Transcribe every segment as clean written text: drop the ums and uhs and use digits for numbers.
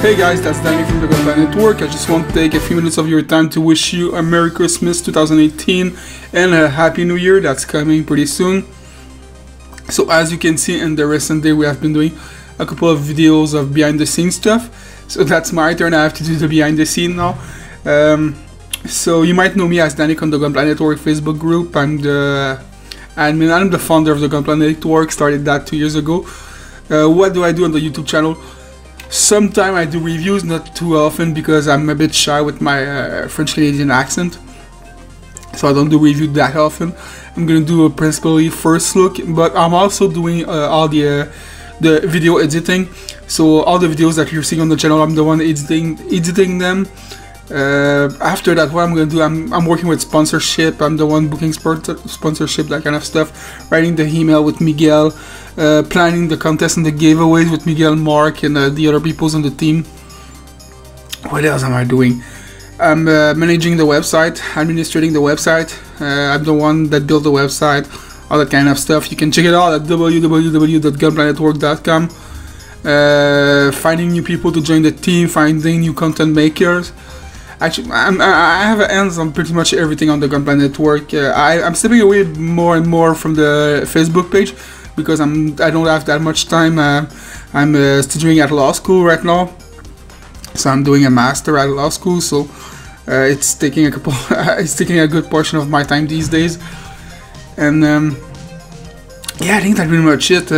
Hey guys, that's Dannick from the Gunpla Network. I just want to take a few minutes of your time to wish you a Merry Christmas 2018 and a Happy New Year that's coming pretty soon. So as you can see in the recent day, we have been doing a couple of videos of behind the scenes stuff. So that's my turn, I have to do the behind the scene now. So you might know me as Dannick on the Gunpla Network Facebook group. I'm the admin, I'm the founder of the Gunpla Network, started that 2 years ago. What do I do on the YouTube channel? Sometimes I do reviews, not too often because I'm a bit shy with my French Canadian accent, so I don't do reviews that often. I'm gonna do a principally first look, but I'm also doing all the video editing. So all the videos that you're seeing on the channel, I'm the one editing them. After that, what I'm gonna do, I'm working with sponsorship. I'm the one booking sponsorship, that kind of stuff, writing the email with Miguel, planning the contest and the giveaways with Miguel, Mark, and the other peoples on the team. What else am I doing? I'm managing the website, administrating the website. I'm the one that built the website, all that kind of stuff. You can check it out at www.gunplanetwork.com. Finding new people to join the team, finding new content makers. Actually, I have hands on pretty much everything on the Gunpla Network. I'm stepping away more and more from the Facebook page because I don't have that much time. I'm studying at law school right now, so I'm doing a master at law school. So it's taking it's taking a good portion of my time these days. And yeah, I think that's pretty much it.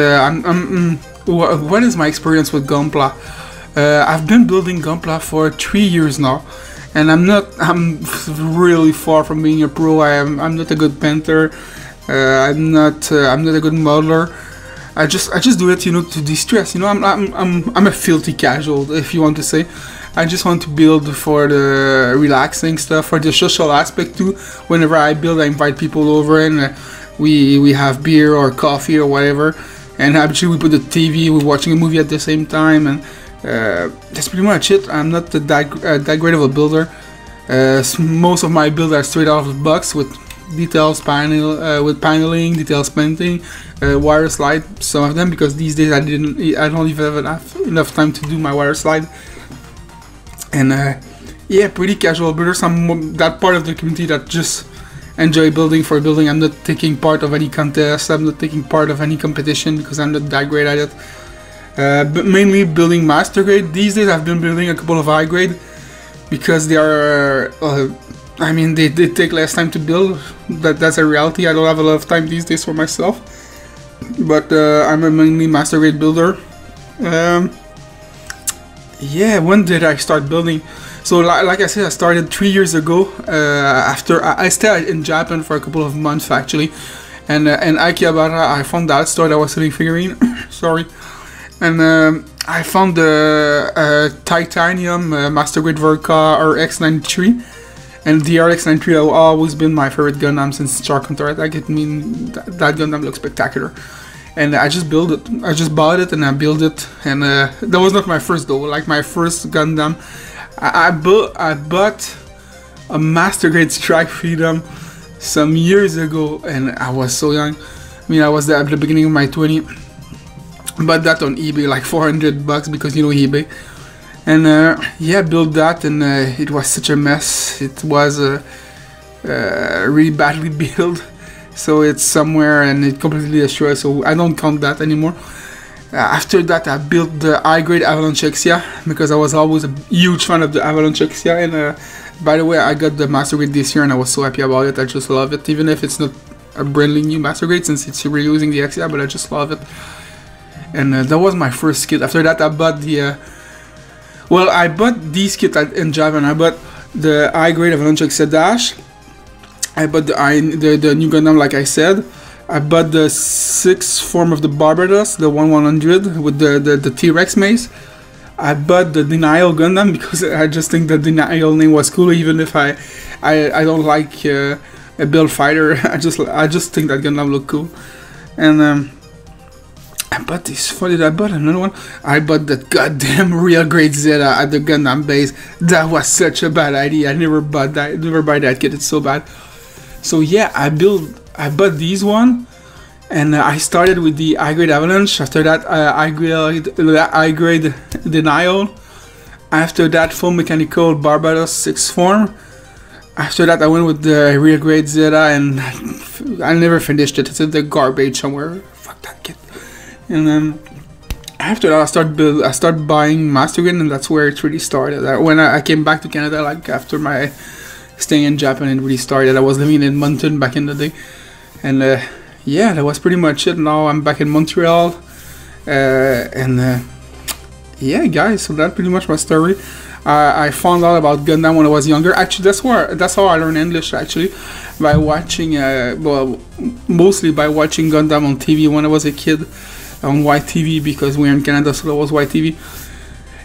What is my experience with Gunpla? I've been building Gunpla for 3 years now. And I'm really far from being a pro. I'm not a good painter. I'm not a good modeler. I just do it, you know, to de-stress. You know, I'm a filthy casual, if you want to say. I just want to build for the relaxing stuff, for the social aspect too. Whenever I build, I invite people over and we have beer or coffee or whatever. And actually, we put the TV. We're watching a movie at the same time and. That's pretty much it. I'm not that great of a builder. Most of my builds are straight out of the box with details, with paneling, details painting, wire slide. Some of them because these days I don't even have enough time to do my wire slide. And yeah, pretty casual builders. I'm that part of the community that just enjoy building for building. I'm not taking part of any contest. I'm not taking part of any competition because I'm not that great at it. But mainly building master grade. These days I've been building a couple of high grade because they are I mean they take less time to build. That's a reality. I don't have a lot of time these days for myself, but I'm a mainly master grade builder. Yeah, when did I start building? So like I said, I started 3 years ago. After I stayed in Japan for a couple of months actually, and in Akihabara I found that store that was selling figurine. Sorry. And I found the titanium master grade Verka RX-93, and the RX-93 has always been my favorite Gundam since Shark Hunter Attack. I mean, that Gundam looks spectacular, and I just built it. I just bought it and I built it, and that was not my first though. Like my first Gundam, I bought a master grade Strike Freedom some years ago, and I was so young. I mean, I was at the beginning of my 20s. Bought that on eBay, like $400 because you know eBay, and yeah, built that, and it was such a mess. It was really badly built, so it's somewhere and it completely destroyed. So I don't count that anymore. After that, I built the high grade Avalanche Exia because I was always a huge fan of the Avalanche Exia, and by the way, I got the master grade this year, and I was so happy about it. I just love it, even if it's not a brand new master grade since it's reusing the Exia, but I just love it. And that was my first kit. After that, I bought the well, I bought these kits in Japan. I bought the high grade Avalanche Exia Dash. I bought the new Gundam, like I said. I bought the 6th form of the Barbados, the 1/100 with the T-Rex mace. I bought the Denial Gundam because I just think the Denial name was cool, even if I don't like a build fighter. I just think that Gundam looked cool. And I bought this. What did I buy? Another one. I bought that goddamn real grade Zeta at the Gundam base. That was such a bad idea. I never bought that. Never buy that kit. It's so bad. So yeah, I bought these one, and I started with the high grade Avalanche. After that, high grade Denial. After that, full mechanical Barbados 6th form. After that, I went with the real grade Zeta, and I never finished it. It's in the garbage somewhere. Fuck that kid. And then after that, I started buying Master Grade, and that's where it really started. When I came back to Canada, like after my staying in Japan, it really started. I was living in Edmonton back in the day, and yeah, that was pretty much it. Now I'm back in Montreal, and yeah, guys, so that's pretty much my story. I found out about Gundam when I was younger. Actually, that's how I learned English, actually, by watching, well, mostly by watching Gundam on TV when I was a kid, on YTV, because we're in Canada, so that was YTV.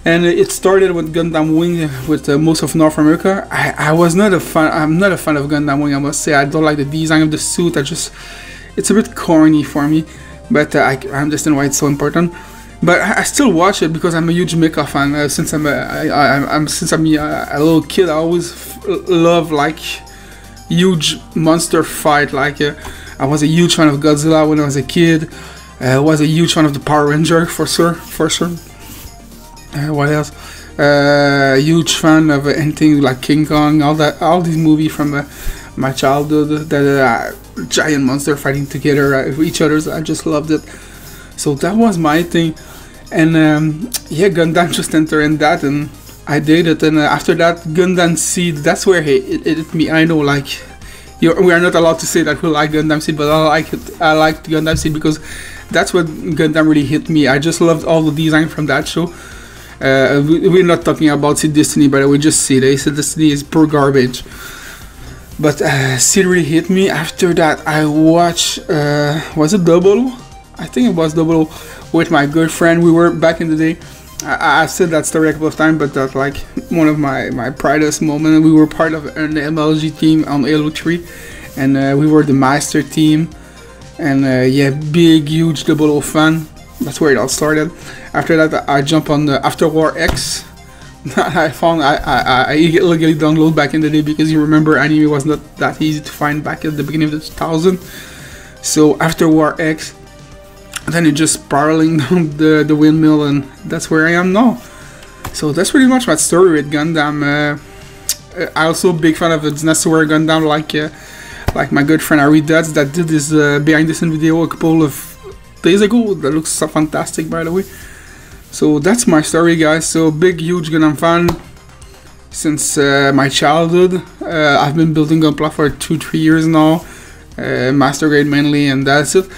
And it started with Gundam Wing with most of North America. I'm not a fan of Gundam Wing, I must say. I don't like the design of the suit. It's a bit corny for me, but I understand why it's so important. But I still watch it because I'm a huge mecha fan. Since I'm a little kid, I always love like huge monster fight. Like I was a huge fan of Godzilla when I was a kid. I was a huge fan of the Power Ranger for sure. What else? Huge fan of anything like King Kong. All these movies from my childhood. That giant monster fighting together with each other. I just loved it. So that was my thing, and yeah, Gundam just entered in that, and I did it. And after that, Gundam Seed, that's where it hit me. I know, like, we are not allowed to say that we like Gundam Seed, but I like it. I liked Gundam Seed because that's what Gundam really hit me. I just loved all the design from that show. We're not talking about Seed Destiny, but we just Seed. Seed Destiny is pure garbage. But Seed really hit me. After that, I watched, was it Double? I think it was Double with my good friend. We were back in the day. I've said that story a couple of times, but that's like one of my proudest moments. We were part of an MLG team on Halo 3, and we were the master team. And yeah, big, huge Double fan. That's where it all started. After that, I jumped on the After War X. I illegally downloaded back in the day because you remember anime was not that easy to find back at the beginning of the 2000s. So After War X. Then it just spiraling down the windmill, and that's where I am now. So that's pretty much my story with Gundam. I also a big fan of the Dinosaur Gundam, like my good friend Ari Duds that did this behind the scene video a couple of days ago. That looks so fantastic, by the way. So that's my story, guys. So big, huge Gundam fan since my childhood. I've been building Gunpla for 2-3 years now, Master Grade mainly, and that's it.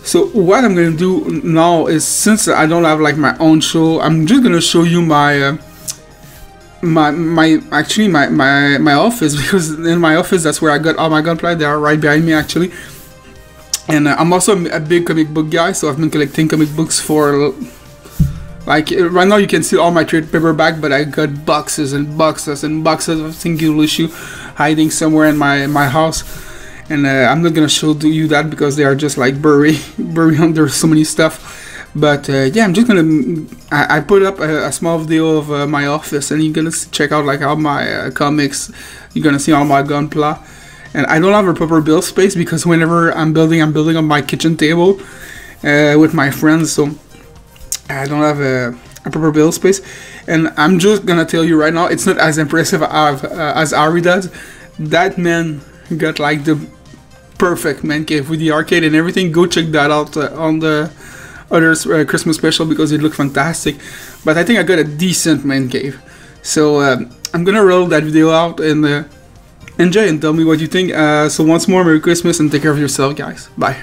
So what I'm gonna do now is, since I don't have like my own show, I'm just gonna show you my my office, because in my office that's where I got all my Gunpla. They are right behind me actually, and I'm also a big comic book guy, so I've been collecting comic books for like right now you can see all my trade paperback, but I got boxes and boxes and boxes of single issue hiding somewhere in my house. And I'm not gonna show you that because they are just like buried under so many stuff. But yeah, I'm just gonna I put up a small video of my office, and you're gonna check out like all my comics. You're gonna see all my Gunpla. And I don't have a proper build space because whenever I'm building on my kitchen table with my friends, so I don't have a proper build space. And I'm just gonna tell you right now, it's not as impressive as Ari does. That man got like the perfect man cave with the arcade and everything. Go check that out on the other Christmas special because it looked fantastic. But I think I got a decent man cave. So I'm gonna roll that video out and enjoy and tell me what you think. So once more, Merry Christmas and take care of yourself, guys. Bye.